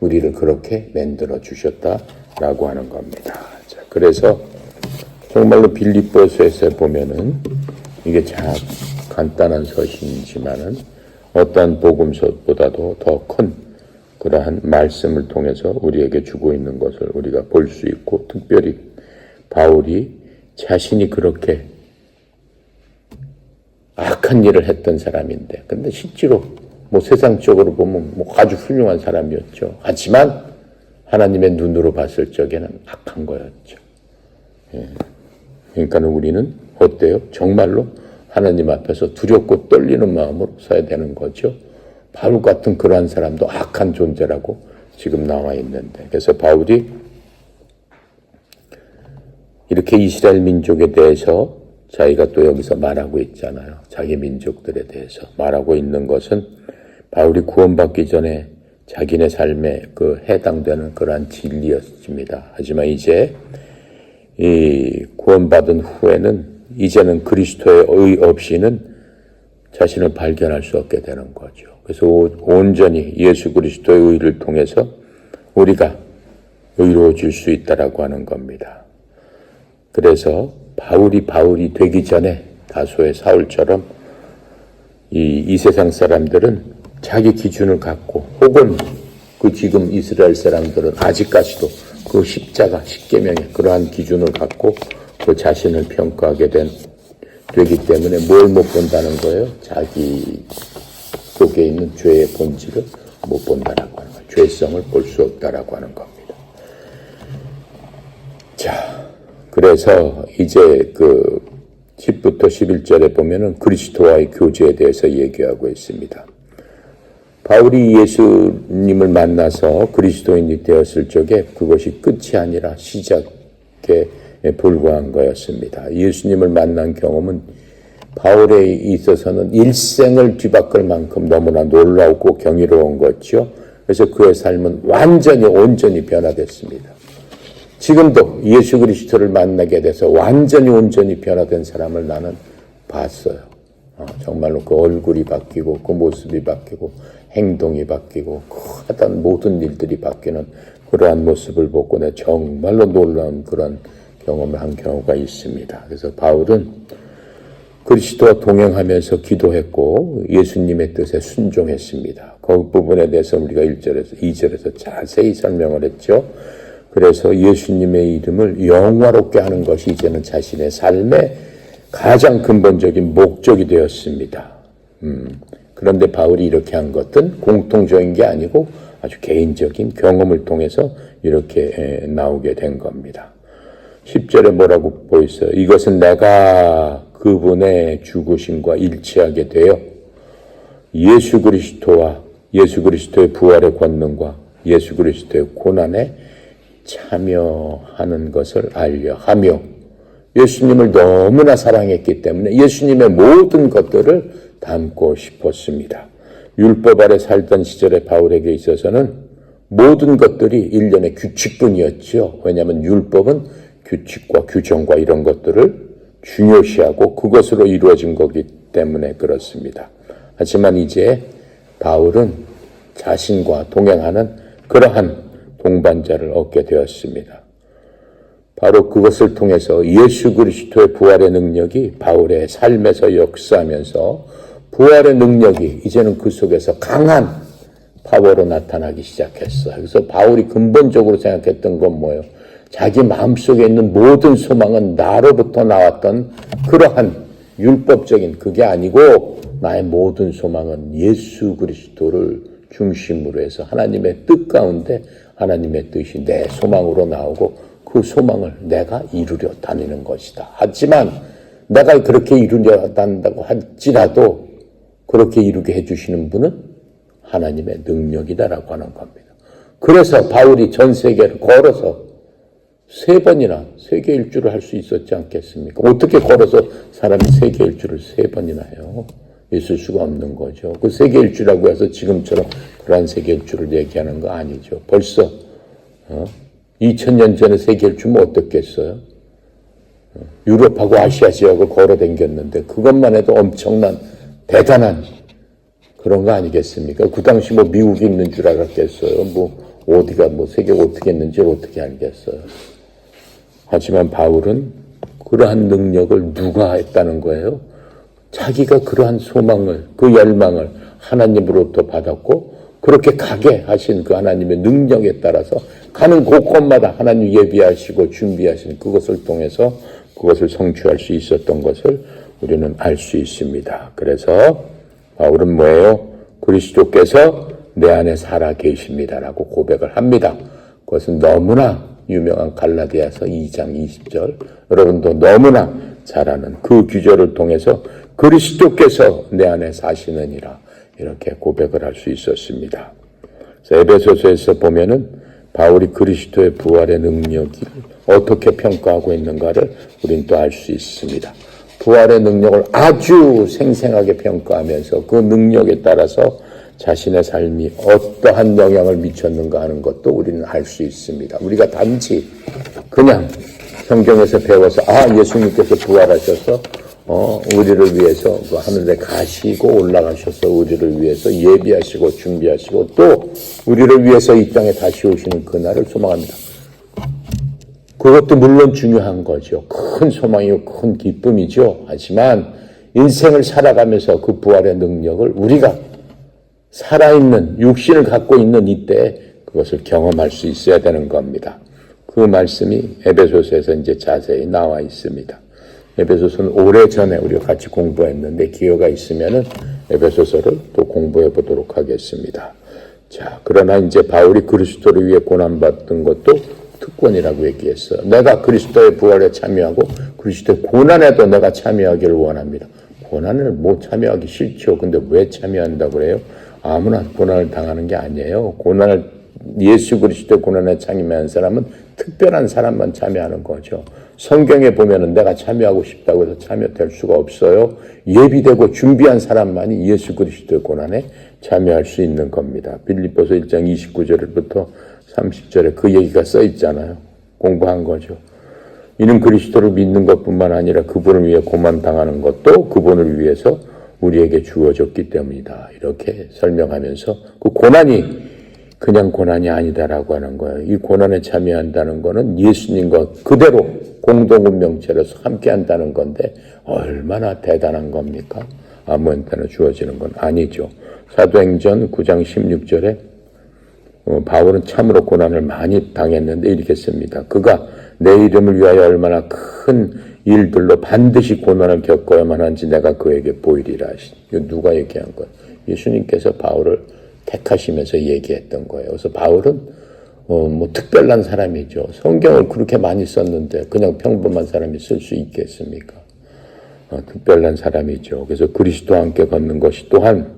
우리를 그렇게 만들어 주셨다라고 하는 겁니다. 자, 그래서 정말로 빌립보서에서 보면은 이게 참 간단한 서신이지만은 어떠한 복음서보다도 더 큰 그러한 말씀을 통해서 우리에게 주고 있는 것을 우리가 볼 수 있고, 특별히 바울이 자신이 그렇게 악한 일을 했던 사람인데, 근데 실제로 뭐 세상적으로 보면 뭐 아주 훌륭한 사람이었죠. 하지만 하나님의 눈으로 봤을 적에는 악한 거였죠. 예. 그러니까 우리는 어때요? 정말로 하나님 앞에서 두렵고 떨리는 마음으로 서야 되는 거죠. 바울 같은 그러한 사람도 악한 존재라고 지금 나와 있는데, 그래서 바울이 이렇게 이스라엘 민족에 대해서 자기가 또 여기서 말하고 있잖아요. 자기 민족들에 대해서 말하고 있는 것은 바울이 구원받기 전에 자기네 삶에 그 해당되는 그러한 진리였습니다. 하지만 이제 이 구원받은 후에는 이제는 그리스도의 의 없이는 자신을 발견할 수 없게 되는 거죠. 그래서 온전히 예수 그리스도의 의를 통해서 우리가 의로워질 수 있다라고 하는 겁니다. 그래서 바울이 되기 전에 다소의 사울처럼 이 세상 사람들은 자기 기준을 갖고, 혹은 그 지금 이스라엘 사람들은 아직까지도 그 십자가, 십계명의 그러한 기준을 갖고 그 자신을 평가하게 되기 때문에 뭘 못 본다는 거예요? 자기 속에 있는 죄의 본질을 못 본다라고 하는 거예요. 죄성을 볼 수 없다라고 하는 겁니다. 자, 그래서 이제 그 10부터 11절에 보면은 그리스도와의 교제에 대해서 얘기하고 있습니다. 바울이 예수님을 만나서 그리스도인이 되었을 적에 그것이 끝이 아니라 시작에 불과한 거였습니다. 예수님을 만난 경험은 바울에 있어서는 일생을 뒤바꿀 만큼 너무나 놀라우고 경이로운 거죠. 그래서 그의 삶은 완전히 온전히 변화됐습니다. 지금도 예수 그리스도를 만나게 돼서 완전히 온전히 변화된 사람을 나는 봤어요. 정말로 그 얼굴이 바뀌고 그 모습이 바뀌고 행동이 바뀌고 하던 모든 일들이 바뀌는 그러한 모습을 보고 내가 정말로 놀라운 그런 경험을 한 경우가 있습니다. 그래서 바울은 그리스도와 동행하면서 기도했고 예수님의 뜻에 순종했습니다. 그 부분에 대해서 우리가 1절에서 2절에서 자세히 설명을 했죠. 그래서 예수님의 이름을 영화롭게 하는 것이 이제는 자신의 삶의 가장 근본적인 목적이 되었습니다. 그런데 바울이 이렇게 한 것은 공통적인 게 아니고 아주 개인적인 경험을 통해서 이렇게 나오게 된 겁니다. 10절에 뭐라고 보였어요? 이것은 내가 그분의 죽으심과 일치하게 되어 예수 그리스도와 예수 그리스도의 부활의 권능과 예수 그리스도의 고난에 참여하는 것을 알려 하며 예수님을 너무나 사랑했기 때문에 예수님의 모든 것들을 담고 싶었습니다. 율법 아래 살던 시절의 바울에게 있어서는 모든 것들이 일련의 규칙뿐이었죠. 왜냐하면 율법은 규칙과 규정과 이런 것들을 중요시하고 그것으로 이루어진 거기 때문에 그렇습니다. 하지만 이제 바울은 자신과 동행하는 그러한 동반자를 얻게 되었습니다. 바로 그것을 통해서 예수 그리스도의 부활의 능력이 바울의 삶에서 역사하면서 부활의 능력이 이제는 그 속에서 강한 파워로 나타나기 시작했어요. 그래서 바울이 근본적으로 생각했던 건 뭐예요? 자기 마음속에 있는 모든 소망은 나로부터 나왔던 그러한 율법적인 그게 아니고 나의 모든 소망은 예수 그리스도를 중심으로 해서 하나님의 뜻 가운데 하나님의 뜻이 내 소망으로 나오고 그 소망을 내가 이루려 다니는 것이다. 하지만 내가 그렇게 이루려 다닌다고 할지라도 그렇게 이루게 해주시는 분은 하나님의 능력이다라고 하는 겁니다. 그래서 바울이 전 세계를 걸어서 3번이나 세계 일주를 할 수 있었지 않겠습니까? 어떻게 걸어서 사람이 세계 일주를 3번이나 해요? 있을 수가 없는 거죠. 그 세계 일주라고 해서 지금처럼 그러한 세계 일주를 얘기하는 거 아니죠. 벌써 2000년 전에 세계 일주면 어떻겠어요? 유럽하고 아시아 지역을 걸어 댕겼는데 그것만 해도 엄청난 대단한 그런 거 아니겠습니까? 그 당시 뭐 미국이 있는 줄 알았겠어요. 어디가 세계가 어떻게 있는지 어떻게 알겠어요. 하지만 바울은 그러한 능력을 누가 했다는 거예요? 자기가 그러한 소망을, 그 열망을 하나님으로부터 받았고 그렇게 가게 하신 그 하나님의 능력에 따라서 가는 곳곳마다 하나님 예비하시고 준비하신 그것을 통해서 그것을 성취할 수 있었던 것을 우리는 알 수 있습니다. 그래서 바울은 뭐예요? 그리스도께서 내 안에 살아 계십니다라고 고백을 합니다. 그것은 너무나 유명한 갈라디아서 2장 20절 여러분도 너무나 잘 아는 그 규절을 통해서 그리스도께서 내 안에 사시느니라 이렇게 고백을 할 수 있었습니다. 그래서 에베소서에서 보면은 바울이 그리스도의 부활의 능력을 어떻게 평가하고 있는가를 우린 또 알 수 있습니다. 부활의 능력을 아주 생생하게 평가하면서 그 능력에 따라서 자신의 삶이 어떠한 영향을 미쳤는가 하는 것도 우리는 알 수 있습니다. 우리가 단지 그냥 성경에서 배워서 예수님께서 부활하셔서 우리를 위해서 그 하늘에 가시고 올라가셔서 우리를 위해서 예비하시고 준비하시고 또 우리를 위해서 이 땅에 다시 오시는 그날을 소망합니다. 그것도 물론 중요한 거죠. 큰 소망이고 큰 기쁨이죠. 하지만 인생을 살아가면서 그 부활의 능력을 우리가 살아있는 육신을 갖고 있는 이때 그것을 경험할 수 있어야 되는 겁니다. 그 말씀이 에베소서에서 이제 자세히 나와 있습니다. 에베소서는 오래전에 우리가 같이 공부했는데 기회가 있으면은 에베소서를 또 공부해 보도록 하겠습니다. 자, 그러나 이제 바울이 그리스도를 위해 고난받던 것도 특권이라고 얘기했어요. 내가 그리스도의 부활에 참여하고 그리스도의 고난에도 내가 참여하기를 원합니다. 고난을 참여하기 싫죠. 근데 왜 참여한다고 그래요? 아무나 고난을 당하는 게 아니에요. 예수 그리스도의 고난에 참여한 사람은 특별한 사람만 참여하는 거죠. 성경에 보면은 내가 참여하고 싶다고 해서 참여될 수가 없어요. 예비되고 준비한 사람만이 예수 그리스도의 고난에 참여할 수 있는 겁니다. 빌립보서 1장 29절부터 30절에 그 얘기가 써 있잖아요. 공부한 거죠. 이는 그리스도를 믿는 것뿐만 아니라 그분을 위해 고난당하는 것도 그분을 위해서 우리에게 주어졌기 때문이다. 이렇게 설명하면서 그 고난이 그냥 고난이 아니다라고 하는 거예요. 이 고난에 참여한다는 거는 예수님과 그대로 공동운명체로서 함께한다는 건데 얼마나 대단한 겁니까? 아무한테나 주어지는 건 아니죠. 사도행전 9장 16절에 바울은 참으로 고난을 많이 당했는데 이렇게 씁니다. 그가 내 이름을 위하여 얼마나 큰 일들로 반드시 고난을 겪어야만 한지 내가 그에게 보이리라. 이거 누가 얘기한 거예요? 예수님께서 바울을 택하시면서 얘기했던 거예요. 그래서 바울은 뭐 특별한 사람이죠. 성경을 그렇게 많이 썼는데 그냥 평범한 사람이 쓸 수 있겠습니까? 특별한 사람이죠. 그래서 그리스도와 함께 걷는 것이 또한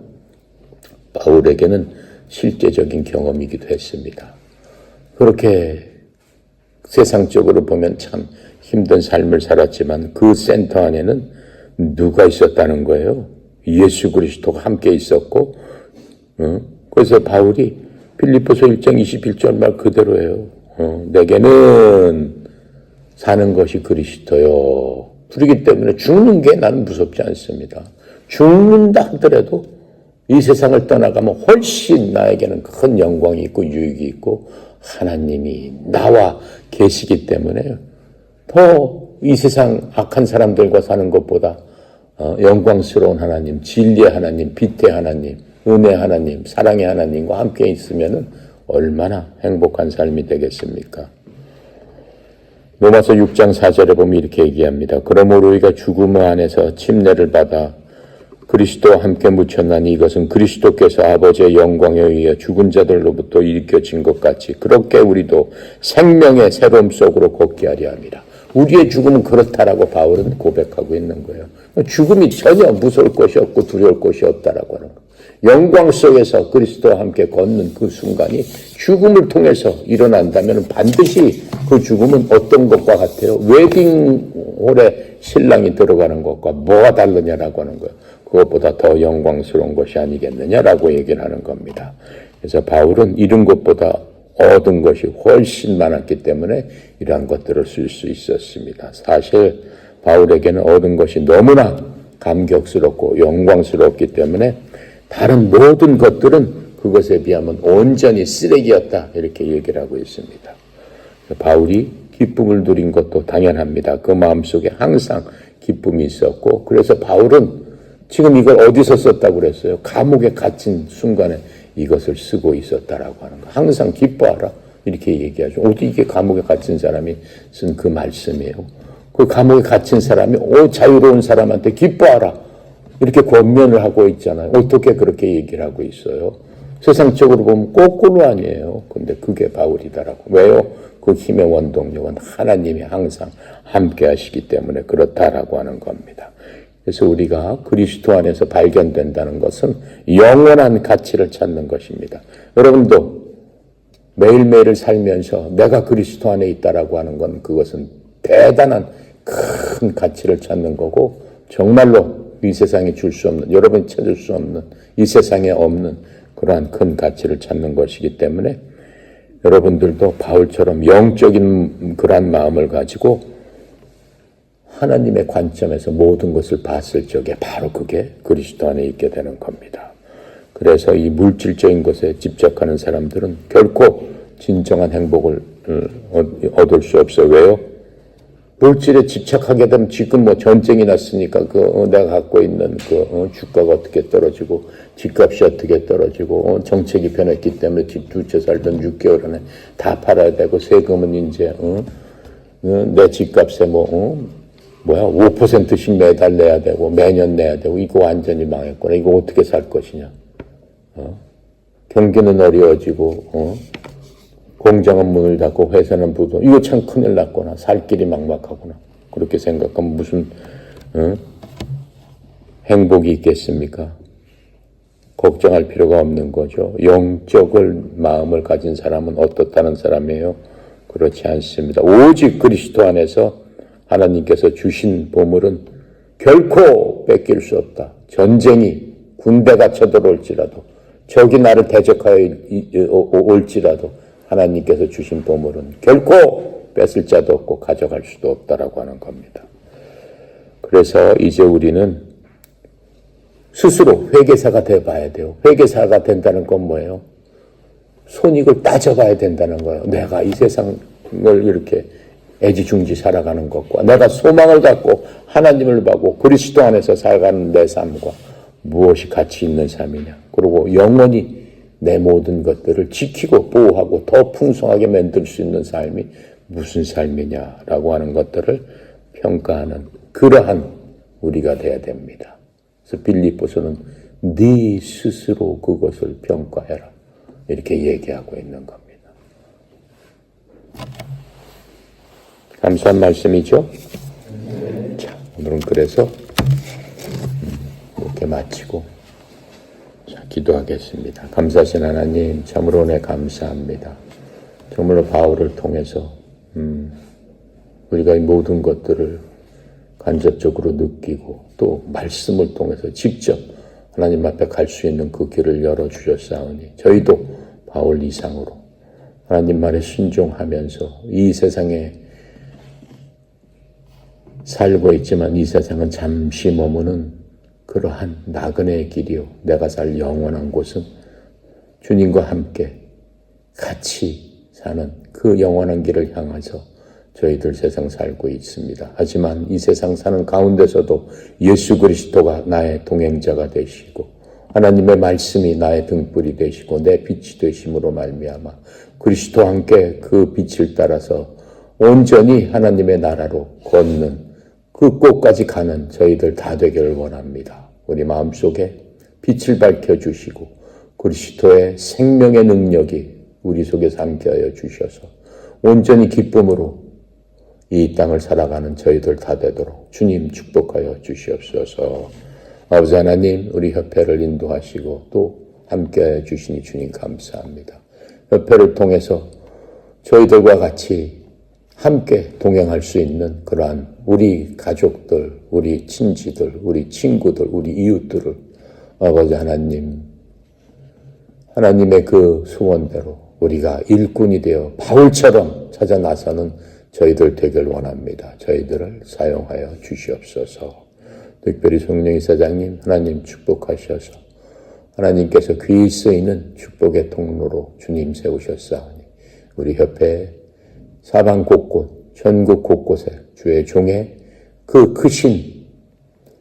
바울에게는 실제적인 경험이기도 했습니다. 그렇게 세상적으로 보면 참 힘든 삶을 살았지만 그 센터 안에는 누가 있었다는 거예요? 예수 그리스도가 함께 있었고, 그래서 바울이 빌립보서 1장 21절 말 그대로예요. 내게는 사는 것이 그리스도요. 그렇기 때문에 죽는 게 나는 무섭지 않습니다. 죽는다 하더라도 이 세상을 떠나가면 훨씬 나에게는 큰 영광이 있고 유익이 있고 하나님이 나와 계시기 때문에 더 이 세상 악한 사람들과 사는 것보다 영광스러운 하나님, 진리의 하나님, 빛의 하나님, 은혜의 하나님, 사랑의 하나님과 함께 있으면 얼마나 행복한 삶이 되겠습니까? 로마서 6장 4절에 보면 이렇게 얘기합니다. 그러므로 우리가 죽음 안에서 침례를 받아 그리스도와 함께 묻혔나니 이것은 그리스도께서 아버지의 영광에 의해 죽은 자들로부터 일으켜진 것 같이 그렇게 우리도 생명의 새로움 속으로 걷게 하려 합니다. 우리의 죽음은 그렇다라고 바울은 고백하고 있는 거예요. 죽음이 전혀 무서울 것이 없고 두려울 것이 없다라고 하는 거예요. 영광 속에서 그리스도와 함께 걷는 그 순간이 죽음을 통해서 일어난다면 반드시 그 죽음은 어떤 것과 같아요? 웨딩홀에 신랑이 들어가는 것과 뭐가 다르냐라고 하는 거예요. 그것보다 더 영광스러운 것이 아니겠느냐라고 얘기를 하는 겁니다. 그래서 바울은 잃은 것보다 얻은 것이 훨씬 많았기 때문에 이러한 것들을 쓸 수 있었습니다. 사실 바울에게는 얻은 것이 너무나 감격스럽고 영광스럽기 때문에 다른 모든 것들은 그것에 비하면 온전히 쓰레기였다 이렇게 얘기를 하고 있습니다. 바울이 기쁨을 누린 것도 당연합니다. 그 마음속에 항상 기쁨이 있었고 그래서 바울은 지금 이걸 어디서 썼다고 그랬어요? 감옥에 갇힌 순간에 이것을 쓰고 있었다라고 하는 거. 항상 기뻐하라 이렇게 얘기하죠. 어디 이게 감옥에 갇힌 사람이 쓴 그 말씀이에요. 그 감옥에 갇힌 사람이 자유로운 사람한테 기뻐하라 이렇게 권면을 하고 있잖아요. 어떻게 그렇게 얘기를 하고 있어요? 세상적으로 보면 거꾸로 아니에요. 근데 그게 바울이다라고. 왜요? 그 힘의 원동력은 하나님이 항상 함께 하시기 때문에 그렇다라고 하는 겁니다. 그래서 우리가 그리스도 안에서 발견된다는 것은 영원한 가치를 찾는 것입니다. 여러분도 매일매일을 살면서 내가 그리스도 안에 있다라고 하는 건 그것은 대단한 큰 가치를 찾는 거고 정말로 이 세상에 줄 수 없는, 여러분이 찾을 수 없는, 이 세상에 없는 그러한 큰 가치를 찾는 것이기 때문에 여러분들도 바울처럼 영적인 그러한 마음을 가지고 하나님의 관점에서 모든 것을 봤을 적에 바로 그게 그리스도 안에 있게 되는 겁니다. 그래서 이 물질적인 것에 집착하는 사람들은 결코 진정한 행복을 얻을 수 없어요. 왜요? 물질에 집착하게 되면 지금 뭐 전쟁이 났으니까 내가 갖고 있는 주가가 어떻게 떨어지고 집값이 어떻게 떨어지고 정책이 변했기 때문에 집 두 채 살던 6개월 안에 다 팔아야 되고 세금은 이제 내 집값에 5%씩 매달 내야 되고 매년 내야 되고 이거 완전히 망했구나. 이거 어떻게 살 것이냐. 경기는 어려워지고 공장은 문을 닫고 회사는 부도 이거 참 큰일 났구나. 살 길이 막막하구나. 그렇게 생각하면 무슨 행복이 있겠습니까? 걱정할 필요가 없는 거죠. 영적을 마음을 가진 사람은 어떻다는 사람이에요? 그렇지 않습니다. 오직 그리스도 안에서 하나님께서 주신 보물은 결코 뺏길 수 없다. 전쟁이 군대가 쳐들어올지라도 적이 나를 대적하여 올지라도 하나님께서 주신 보물은 결코 뺏을 자도 없고 가져갈 수도 없다라고 하는 겁니다. 그래서 이제 우리는 스스로 회개사가 되어봐야 돼요. 회개사가 된다는 건 뭐예요? 손익을 따져봐야 된다는 거예요. 내가 이 세상을 이렇게 애지중지 살아가는 것과 내가 소망을 갖고 하나님을 보고 그리스도 안에서 살아가는 내 삶과 무엇이 가치 있는 삶이냐. 그리고 영원히 내 모든 것들을 지키고 보호하고 더 풍성하게 만들 수 있는 삶이 무슨 삶이냐라고 하는 것들을 평가하는 그러한 우리가 돼야 됩니다. 그래서 빌립보서는 네 스스로 그것을 평가해라. 이렇게 얘기하고 있는 겁니다. 감사한 말씀이죠? 자, 오늘은 그래서 이렇게 마치고 자, 기도하겠습니다. 감사하신 하나님, 참으로 은혜 감사합니다. 정말로 바울을 통해서 우리가 이 모든 것들을 간접적으로 느끼고 또 말씀을 통해서 직접 하나님 앞에 갈 수 있는 그 길을 열어주셨사오니 저희도 바울 이상으로 하나님 말에 순종하면서 이 세상에 살고 있지만 이 세상은 잠시 머무는 그러한 나그네의 길이요. 내가 살 영원한 곳은 주님과 함께 같이 사는 그 영원한 길을 향해서 저희들 세상 살고 있습니다. 하지만 이 세상 사는 가운데서도 예수 그리스도가 나의 동행자가 되시고 하나님의 말씀이 나의 등불이 되시고 내 빛이 되심으로 말미암아 그리스도와 함께 그 빛을 따라서 온전히 하나님의 나라로 걷는 그 꽃까지 가는 저희들 다 되기를 원합니다. 우리 마음속에 빛을 밝혀주시고 그리스도의 생명의 능력이 우리 속에 삼게 하여 주셔서 온전히 기쁨으로 이 땅을 살아가는 저희들 다 되도록 주님 축복하여 주시옵소서. 아버지 하나님, 우리 협회를 인도하시고 또 함께하여 주시니 주님 감사합니다. 협회를 통해서 저희들과 같이 함께 동행할 수 있는 그러한 우리 가족들, 우리 친지들, 우리 친구들, 우리 이웃들을 아버지 하나님, 하나님의 그 소원대로 우리가 일꾼이 되어 바울처럼 찾아 나서는 저희들 되길 원합니다. 저희들을 사용하여 주시옵소서. 특별히 성령 이사장님 하나님 축복하셔서 하나님께서 귀히 쓰이는 축복의 통로로 주님 세우셨사오니 우리 협회 사방 곳곳 전국 곳곳에 주의 종의 그 크신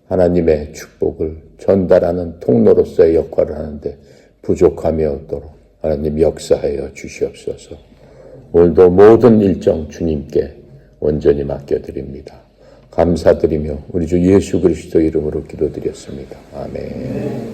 하나님의 축복을 전달하는 통로로서의 역할을 하는데 부족함이 없도록 하나님 역사하여 주시옵소서. 오늘도 모든 일정 주님께 온전히 맡겨드립니다. 감사드리며 우리 주 예수 그리스도 이름으로 기도드렸습니다. 아멘.